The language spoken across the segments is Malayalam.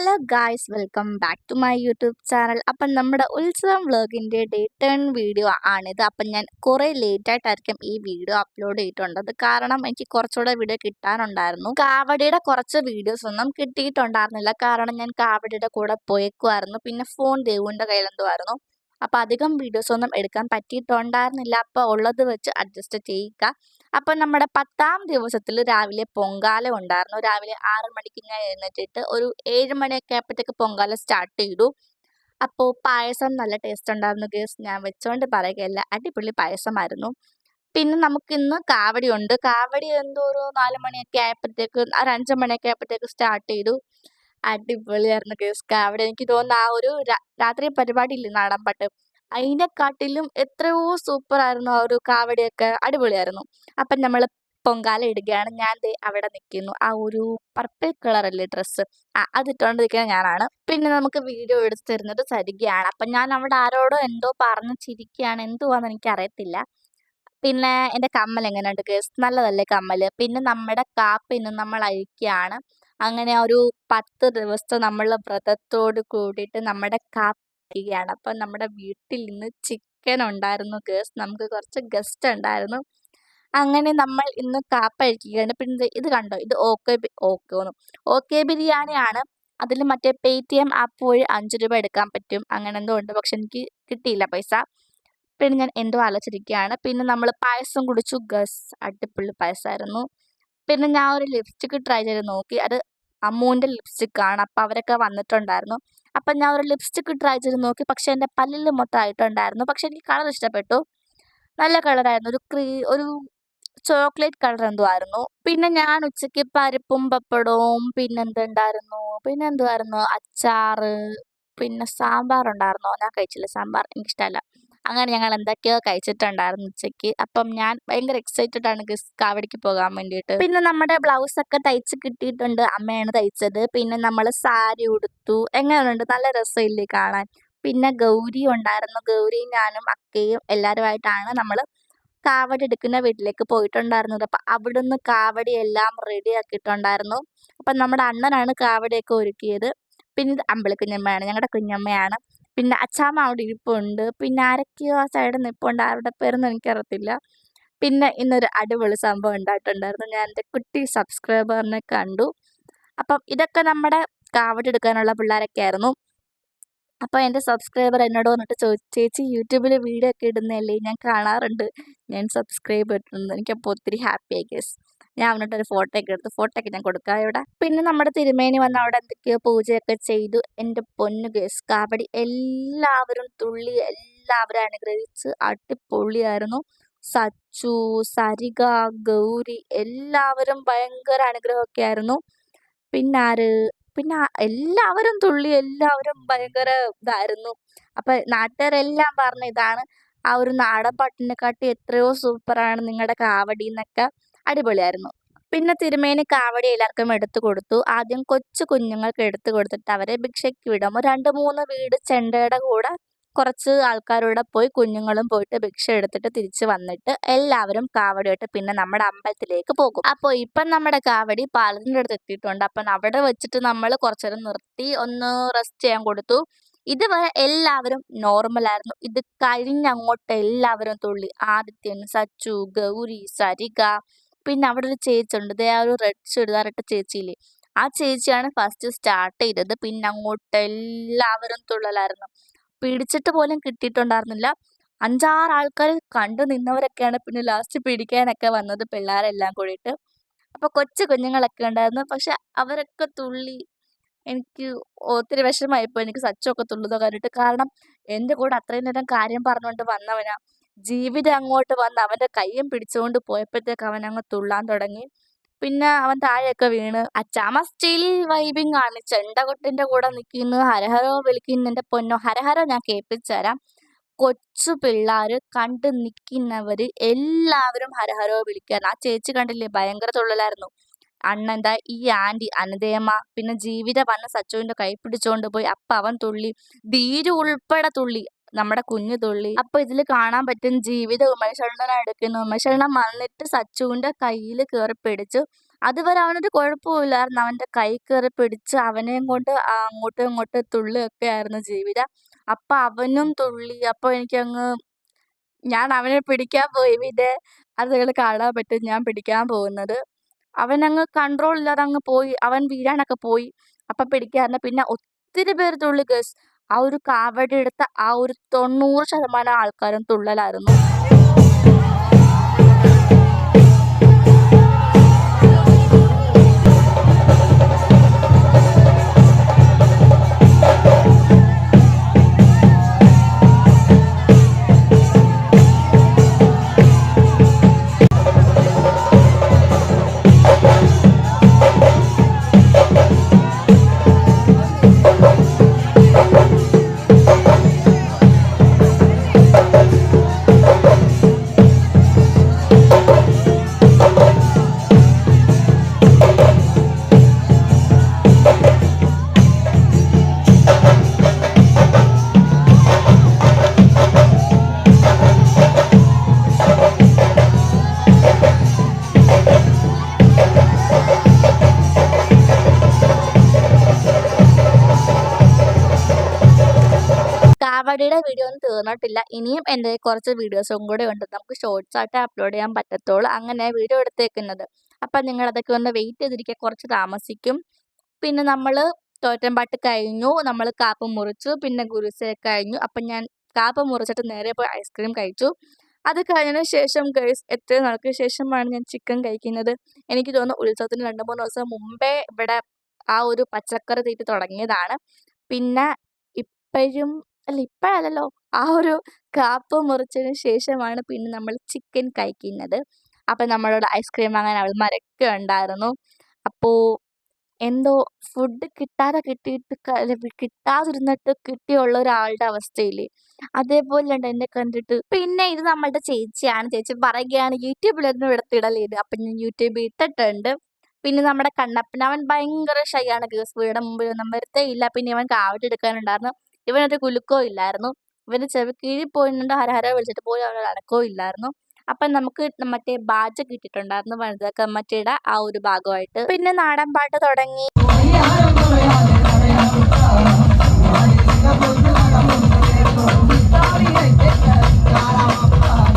Hello guys, welcome back to my YouTube channel. അപ്പം നമ്മുടെ ഉത്സവം വ്ളോഗിൻ്റെ ഡേ 10 വീഡിയോ ആണിത്. അപ്പം ഞാൻ കുറേ ലേറ്റായിട്ടായിരിക്കും ഈ വീഡിയോ അപ്ലോഡ് ചെയ്തിട്ടുണ്ടത്. കാരണം എനിക്ക് കുറച്ചുകൂടെ വീഡിയോ കിട്ടാനുണ്ടായിരുന്നു. കാവടിയുടെ കുറച്ച് വീഡിയോസ് ഒന്നും കിട്ടിയിട്ടുണ്ടായിരുന്നില്ല. കാരണം ഞാൻ കാവടിയുടെ കൂടെ പോയേക്കുമായിരുന്നു. പിന്നെ ഫോൺ ദേവുവിൻ്റെ കയ്യിലെന്തോ ആയിരുന്നു. അപ്പം അധികം വീഡിയോസ് ഒന്നും എടുക്കാൻ പറ്റിയിട്ടുണ്ടായിരുന്നില്ല. അപ്പോൾ ഉള്ളത് വെച്ച് അഡ്ജസ്റ്റ് ചെയ്യുക. അപ്പം നമ്മുടെ 10ാം ദിവസത്തിൽ രാവിലെ പൊങ്കാല ഉണ്ടായിരുന്നു. രാവിലെ 6 മണിക്ക് ഞാൻ എഴുന്നേറ്റിട്ട് ഒരു 7 മണിയൊക്കെ ആയപ്പോഴത്തേക്ക് പൊങ്കാല സ്റ്റാർട്ട് ചെയ്തു. അപ്പോൾ പായസം നല്ല ടേസ്റ്റ് ഉണ്ടായിരുന്നു ഗേസ്. ഞാൻ വെച്ചോണ്ട് പറയുകയല്ല, അടിപൊളി പായസമായിരുന്നു. പിന്നെ നമുക്കിന്ന് കാവടി ഉണ്ട്. കാവടി എന്തോ ഒരു 4 മണിയൊക്കെ ആയപ്പോഴത്തേക്ക്, ഒരു 5 മണിയൊക്കെ ആയപ്പോഴത്തേക്ക് സ്റ്റാർട്ട് ചെയ്തു. അടിപൊളിയായിരുന്നു ഗേസ് കാവടി. എനിക്ക് തോന്നുന്നു ആ ഒരു രാത്രി പരിപാടി ഇല്ലേ, നാടൻ പാട്ട്, അതിനെക്കാട്ടിലും എത്രയോ സൂപ്പറായിരുന്നു. ആ ഒരു കാവടിയൊക്കെ അടിപൊളിയായിരുന്നു. അപ്പം നമ്മൾ പൊങ്കാല ഇടുകയാണ്. ഞാൻ ദേ അവിടെ നിൽക്കുന്നു. ആ ഒരു പർപ്പിൾ കളറല്ലേ ഡ്രസ്സ്, അതിട്ടുകൊണ്ട് നിൽക്കുന്ന ഞാനാണ്. പിന്നെ നമുക്ക് വീഡിയോ എടുത്ത് തരുന്നത് സരികയാണ്. അപ്പം ഞാൻ അവിടെ ആരോടോ എന്തോ പറഞ്ഞ് ചിരിക്കുകയാണ്. എന്തുവാന്ന് എനിക്കറിയത്തില്ല. പിന്നെ എൻ്റെ കമ്മൽ എങ്ങനെയുണ്ട് ഗേസ്? നല്ലതല്ലേ കമ്മൽ? പിന്നെ നമ്മുടെ കാപ്പ് ഇന്ന് നമ്മൾ അഴിക്കുകയാണ്. അങ്ങനെ ഒരു 10 ദിവസത്തെ നമ്മൾ വ്രതത്തോട് കൂടിയിട്ട് നമ്മുടെ കാപ്പ് അഴിക്കുകയാണ്. അപ്പം നമ്മുടെ വീട്ടിൽ ഇന്ന് ചിക്കൻ ഉണ്ടായിരുന്നു ഗേസ്. നമുക്ക് കുറച്ച് ഗസ്റ്റ് ഉണ്ടായിരുന്നു. അങ്ങനെ നമ്മൾ ഇന്ന് കാപ്പ് അഴിക്കുകയാണ്. പിന്നെ ഇത് കണ്ടോ, ഇത് ഓക്കെ ബിരിയാണിയാണ്. അതിൽ മറ്റേ പേടിഎം ആപ്പ് വഴി 5 രൂപ എടുക്കാൻ പറ്റും, അങ്ങനെ എന്തോ ഉണ്ട്. പക്ഷെ എനിക്ക് കിട്ടിയില്ല പൈസ. പിന്നെ ഞാൻ എന്തോ ആലോചിച്ചിരിക്കുകയാണ്. പിന്നെ നമ്മൾ പായസം കുടിച്ചു ഗസ്, അടിപൊളി പായസമായിരുന്നു. പിന്നെ ഞാൻ ഒരു ലിപ്സ്റ്റിക്ക് ട്രൈ ചെയ്ത് നോക്കി. അത് അമ്മൂൻ്റെ ലിപ്സ്റ്റിക്കാണ്. അപ്പം അവരൊക്കെ വന്നിട്ടുണ്ടായിരുന്നു. അപ്പം ഞാൻ ഒരു ലിപ്സ്റ്റിക്ക് ട്രൈ ചെയ്ത് നോക്കി. പക്ഷെ എൻ്റെ പല്ലിൽ മൊത്തം ആയിട്ടുണ്ടായിരുന്നു. പക്ഷെ എനിക്ക് കളർ ഇഷ്ടപ്പെട്ടു. നല്ല കളറായിരുന്നു. ഒരു ചോക്ലേറ്റ് കളർ എന്തോ ആയിരുന്നു. പിന്നെ ഞാൻ ഉച്ചയ്ക്ക് പരിപ്പും പപ്പടവും പിന്നെന്തുവായിരുന്നു, അച്ചാറ്, പിന്നെ സാമ്പാർ ഉണ്ടായിരുന്നോ? ഞാൻ കഴിച്ചില്ല സാമ്പാർ, എനിക്കിഷ്ടമല്ല. അങ്ങനെ ഞങ്ങൾ എന്തൊക്കെയോ കഴിച്ചിട്ടുണ്ടായിരുന്നു ഉച്ചയ്ക്ക്. അപ്പം ഞാൻ ഭയങ്കര എക്സൈറ്റഡ് ആണ് കാവടിക്ക് പോകാൻ വേണ്ടിയിട്ട്. പിന്നെ നമ്മുടെ ബ്ലൗസൊക്കെ തയ്ച്ച് കിട്ടിയിട്ടുണ്ട്. അമ്മയാണ് തയ്ച്ചത്. പിന്നെ നമ്മൾ സാരി ഉടുത്തു. എങ്ങനെയുണ്ട്? നല്ല രസമില്ലേ കാണാൻ? പിന്നെ ഗൗരി ഉണ്ടായിരുന്നു. ഗൗരിയും ഞാനും അക്കയും എല്ലാവരുമായിട്ടാണ് നമ്മൾ കാവടി എടുക്കുന്ന വീട്ടിലേക്ക് പോയിട്ടുണ്ടായിരുന്നത്. അപ്പം അവിടുന്ന് കാവടി എല്ലാം റെഡി ആക്കിയിട്ടുണ്ടായിരുന്നു. അപ്പം നമ്മുടെ അണ്ണനാണ് കാവടിയൊക്കെ ഒരുക്കിയത്. പിന്നെ ഇത് അമ്പിളിക്കുഞ്ഞമ്മയാണ്, ഞങ്ങളുടെ കുഞ്ഞമ്മയാണ്. പിന്നെ അച്ചാമ്മ അവിടെ ഇരിപ്പുണ്ട്. പിന്നെ ആരൊക്കെയോ ആ സൈഡിൽ നിൽപ്പുണ്ട്. ആരുടെ പേരൊന്നും എനിക്കറിയത്തില്ല. പിന്നെ ഇന്നൊരു അടിപൊളി സംഭവം ഉണ്ടായിട്ടുണ്ടായിരുന്നു. ഞാൻ എൻ്റെ കുട്ടി സബ്സ്ക്രൈബറിനെ കണ്ടു. അപ്പം ഇതൊക്കെ നമ്മുടെ കാവടി എടുക്കാനുള്ള പിള്ളേരൊക്കെ ആയിരുന്നു. അപ്പോൾ എൻ്റെ സബ്സ്ക്രൈബർ എന്നോട് വന്നിട്ട് ചോദിച്ചു, ചേച്ചി യൂട്യൂബിൽ വീഡിയോ ഒക്കെ ഇടുന്നതല്ലേ? ഞാൻ കാണാറുണ്ട്, ഞാൻ സബ്സ്ക്രൈബ് ഇട്ടിട്ടുണ്ട്. എനിക്കപ്പോൾ ഒത്തിരി ഹാപ്പിയായി ഗേസ്. ഞാൻ വന്നിട്ട് ഒരു ഫോട്ടോ ഒക്കെ എടുത്തു. ഫോട്ടോ ഒക്കെ ഞാൻ കൊടുക്കാം ഇവിടെ. പിന്നെ നമ്മുടെ തിരുമേനി വന്ന് അവിടെ എന്തൊക്കെയോ പൂജയൊക്കെ ചെയ്തു. എൻ്റെ പൊന്നു ഗേസ്, കാവടി എല്ലാവരും തുള്ളി, എല്ലാവരും അനുഗ്രഹിച്ച് അടിപൊളിയായിരുന്നു. സച്ചു, സരിക, ഗൗരി എല്ലാവരും ഭയങ്കര അനുഗ്രഹമൊക്കെ ആയിരുന്നു. പിന്നെ എല്ലാവരും തുള്ളി, എല്ലാവരും ഭയങ്കര ഇതായിരുന്നു. അപ്പം നാട്ടുകാരെല്ലാം പറഞ്ഞ ഇതാണ്, ആ ഒരു നാടൻ പാട്ടിനെക്കാട്ടി എത്രയോ സൂപ്പറാണ് നിങ്ങളുടെ കാവടി എന്നൊക്കെ. അടിപൊളിയായിരുന്നു. പിന്നെ തിരുമേനി കാവടി എല്ലാവർക്കും എടുത്തു കൊടുത്തു. ആദ്യം കൊച്ചു കുഞ്ഞുങ്ങൾക്ക് എടുത്തു കൊടുത്തിട്ട് അവരെ ഭിക്ഷയ്ക്ക് വിടും. 2, 3 വീട് ചെണ്ടയുടെ കൂടെ കുറച്ച് ആൾക്കാരുടെ പോയി കുഞ്ഞുങ്ങളും പോയിട്ട് ഭിക്ഷ എടുത്തിട്ട് തിരിച്ച് വന്നിട്ട് എല്ലാവരും കാവടിയായിട്ട് പിന്നെ നമ്മുടെ അമ്പലത്തിലേക്ക് പോകും. അപ്പോൾ ഇപ്പം നമ്മുടെ കാവടി പാലത്തിൻ്റെ അടുത്ത് എത്തിയിട്ടുണ്ട്. അപ്പം അവിടെ വെച്ചിട്ട് നമ്മൾ കുറച്ച് നേരം നിർത്തി ഒന്ന് റെസ്റ്റ് ചെയ്യാൻ കൊടുത്തു. ഇതുവരെ എല്ലാവരും നോർമലായിരുന്നു. ഇത് കഴിഞ്ഞങ്ങോട്ട് എല്ലാവരും തുള്ളി. ആദിത്യൻ, സച്ചു, ഗൗരി, സരിക, പിന്നെ അവിടെ ഒരു ചേച്ചിയുണ്ട്. ദേ ആ ഒരു റെഡ് ചുരിദാറിട്ട ചേച്ചിയില്ലേ, ആ ചേച്ചിയാണ് ഫസ്റ്റ് സ്റ്റാർട്ട് ചെയ്തത്. പിന്നെ അങ്ങോട്ട് എല്ലാവരും തുള്ളലായിരുന്നു. പിടിച്ചിട്ട് പോലും കിട്ടിയിട്ടുണ്ടായിരുന്നില്ല. 5, 6 ആൾക്കാർ കണ്ടു നിന്നവരൊക്കെയാണ് പിന്നെ ലാസ്റ്റ് പിടിക്കാനൊക്കെ വന്നത്, പിള്ളേരെല്ലാം കൂടിയിട്ട്. അപ്പോൾ കൊച്ചു കുഞ്ഞുങ്ങളൊക്കെ ഉണ്ടായിരുന്നു. പക്ഷെ അവരൊക്കെ തുള്ളി. എനിക്ക് ഒത്തിരി വിഷമമായിപ്പോയി എനിക്ക് സച്ചൊക്കെ തുള്ളുന്നത് കണ്ടിട്ട്. കാരണം എൻ്റെ കൂടെ അത്രയും നേരം കാര്യം പറഞ്ഞുകൊണ്ട് വന്നവനാ. ജീവിതം അങ്ങോട്ട് വന്ന് അവൻ്റെ കയ്യും പിടിച്ചുകൊണ്ട് പോയപ്പോഴത്തേക്ക് അവൻ അങ്ങ് തുള്ളാൻ തുടങ്ങി. പിന്നെ അവൻ താഴെയൊക്കെ വീണ്. അച്ചാമ്മ സ്റ്റിൽ വൈബിങ് ആണ്. ചെണ്ടകൊട്ടിൻ്റെ കൂടെ നിൽക്കുന്നു, ഹരഹരോ വിളിക്കുന്നു. എൻ്റെ പൊന്നോ, ഹരഹരോ ഞാൻ കേൾപ്പിച്ചു തരാം. കൊച്ചു പിള്ളേർ കണ്ട് നിൽക്കുന്നവർ എല്ലാവരും ഹരഹരോ വിളിക്കാൻ. ആ ചേച്ചി കണ്ടില്ലേ, ഭയങ്കര തുള്ളലായിരുന്നു. അന്നെന്താ ഈ ആൻറ്റി അനന്തയമ്മ പിന്നെ ജീവിത വന്ന് സച്ചുവിൻ്റെ കൈ പിടിച്ചുകൊണ്ട് പോയി. അപ്പം അവൻ തുള്ളി. ധീരു ഉൾപ്പെടെ തുള്ളി, നമ്മുടെ കുഞ്ഞു തുള്ളി. അപ്പോൾ ഇതിൽ കാണാൻ പറ്റും ജീവിത ഉമേഷണ്ണനെ എടുക്കുന്നു. ഉമേഷണ്ണൻ വന്നിട്ട് സച്ചുവിൻ്റെ കയ്യിൽ കയറി പിടിച്ചു. അതുവരെ അവനൊരു കുഴപ്പവുമില്ലായിരുന്നു. അവൻ്റെ കൈ കയറി പിടിച്ച് അവനെയും കൊണ്ട് അങ്ങോട്ടും ഇങ്ങോട്ടും തുള്ളിയൊക്കെ ആയിരുന്നു ജീവിത. അപ്പൊ അവനും തുള്ളി. അപ്പൊ ഞാൻ അവനെ പിടിക്കാൻ പോയി. പിന്നെ അത് നിങ്ങള് കാണാൻ പറ്റും ഞാൻ പിടിക്കാൻ പോകുന്നത്. അവനങ്ങ് കൺട്രോൾ ഇല്ലാതെ അങ്ങ് പോയി. അവൻ വീഴാനൊക്കെ പോയി. അപ്പൊ പിടിക്കാന്ന് പിന്നെ ഒത്തിരി പേര് തുള്ളി ഗയ്സ്. ആ ഒരു കാവടി എടുത്ത ആ ഒരു 90% ആൾക്കാരും തുള്ളലായിരുന്നു. കാവടിയുടെ വീഡിയോ ഒന്നും തീർന്നിട്ടില്ല. ഇനിയും എൻ്റെ കുറച്ച് വീഡിയോസും കൂടെ ഉണ്ട്. നമുക്ക് ഷോർട്സ് ആയിട്ട് അപ്ലോഡ് ചെയ്യാൻ പറ്റത്തുള്ളൂ. അങ്ങനെ വീഡിയോ എടുത്തേക്കുന്നത്. അപ്പം നിങ്ങൾ അതൊക്കെ ഒന്ന് വെയിറ്റ് ചെയ്തിരിക്കുക. കുറച്ച് താമസിക്കും. പിന്നെ നമ്മൾ തോറ്റമ്പാട്ട് കഴിഞ്ഞു. നമ്മൾ കാപ്പ് മുറിച്ചു. പിന്നെ ഗുരുസെ കഴിഞ്ഞു. അപ്പം ഞാൻ കാപ്പ് മുറിച്ചിട്ട് നേരെ പോയി ഐസ്ക്രീം കഴിച്ചു. അത് കഴിഞ്ഞതിന് ശേഷം ഗൈസ് എത്രയോ നാൾക്ക് ശേഷമാണ് ഞാൻ ചിക്കൻ കഴിക്കുന്നത്. എനിക്ക് തോന്നുന്നു ഉത്സവത്തിന് 2-3 ദിവസം മുമ്പേ ഇവിടെ ആ ഒരു പച്ചക്കറി തീറ്റി തുടങ്ങിയതാണ്. പിന്നെ ഇപ്പഴും അല്ല ഇപ്പഴല്ലല്ലോ. ആ ഒരു കാപ്പ് മുറിച്ചതിന് ശേഷമാണ് പിന്നെ നമ്മൾ ചിക്കൻ കഴിക്കുന്നത്. അപ്പം നമ്മളോട് ഐസ്ക്രീം വാങ്ങാൻ അവൾമാരൊക്കെ ഉണ്ടായിരുന്നു. അപ്പോൾ എന്തോ ഫുഡ് കിട്ടാതിരുന്നിട്ട് കിട്ടിയുള്ള ഒരാളുടെ അവസ്ഥയില്ലേ, അതേപോലെയുണ്ട് എന്നെ കണ്ടിട്ട്. പിന്നെ ഇത് നമ്മളുടെ ചേച്ചിയാണ്. ചേച്ചി പറയുകയാണ് യൂട്യൂബിലൊന്നും എടുത്തിടലിത്. അപ്പം ഞാൻ യൂട്യൂബിൽ ഇട്ടിട്ടുണ്ട്. പിന്നെ നമ്മുടെ കണ്ണപ്പൻ അവൻ ഭയങ്കര ഷൈ ആണ് ഗേൾസ്. വീടിന്റെ മുമ്പിലൊന്നും വരത്തേ ഇല്ല. പിന്നെ ഇവൻ കാവടി എടുക്കാനുണ്ടായിരുന്നു. ഇവനൊരു കുലുക്കോ ഇല്ലായിരുന്നു. ഇവന്റെ ചെവി കീഴിൽ പോയിട്ടുണ്ട്. ഹര വിളിച്ചിട്ട് പോയി അവനൊരു അനക്കോ ഇല്ലായിരുന്നു. അപ്പം നമുക്ക് മറ്റേ ബാഡ്ജ് കിട്ടിയിട്ടുണ്ടായിരുന്നു വനിതാ കമ്മിറ്റിയുടെ ആ ഒരു ഭാഗമായിട്ട്. പിന്നെ നാടൻ പാട്ട് തുടങ്ങി.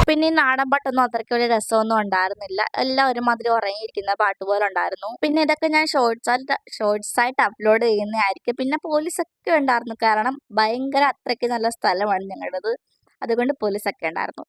പിന്നെ ഈ നാടൻ പാട്ടൊന്നും അത്രയ്ക്ക് വലിയ രസമൊന്നും ഉണ്ടായിരുന്നില്ല. എല്ലാം ഒരുമാതിരി ഉറങ്ങിയിരിക്കുന്ന പാട്ട് പോലെ ഉണ്ടായിരുന്നു. പിന്നെ ഇതൊക്കെ ഞാൻ ഷോർട്സ് ആയിട്ട് അപ്ലോഡ് ചെയ്യുന്നതായിരിക്കും. പിന്നെ പോലീസൊക്കെ ഉണ്ടായിരുന്നു. കാരണം ഭയങ്കര അത്രയ്ക്ക് നല്ല സ്ഥലമാണ് ഞങ്ങളുടേത്. അതുകൊണ്ട് പോലീസൊക്കെ ഉണ്ടായിരുന്നു.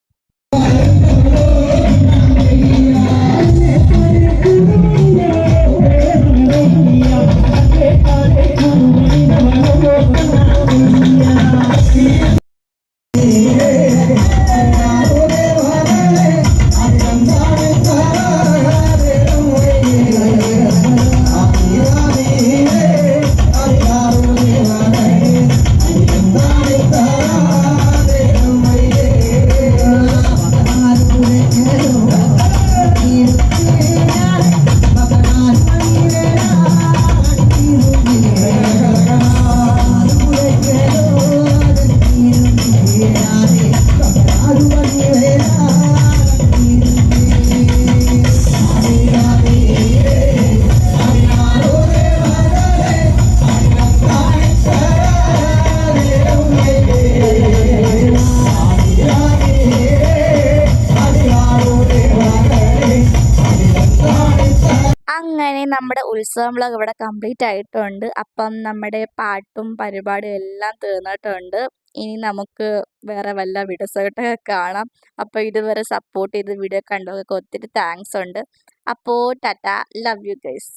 അങ്ങനെ നമ്മുടെ ഉത്സവം വ്ളോഗ് ഇവിടെ കംപ്ലീറ്റ് ആയിട്ടുണ്ട്. അപ്പം നമ്മുടെ പാട്ടും പരിപാടിയും എല്ലാം തീർന്നിട്ടുണ്ട്. ഇനി നമുക്ക് വേറെ വല്ല വീഡിയോസായിട്ടൊക്കെ കാണാം. അപ്പോൾ ഇതുവരെ സപ്പോർട്ട് ചെയ്ത് വീഡിയോ കണ്ടവർക്കൊക്കെ ഒത്തിരി താങ്ക്സ് ഉണ്ട്. അപ്പോൾ ടാറ്റ, ലവ് യു ഗൈസ്.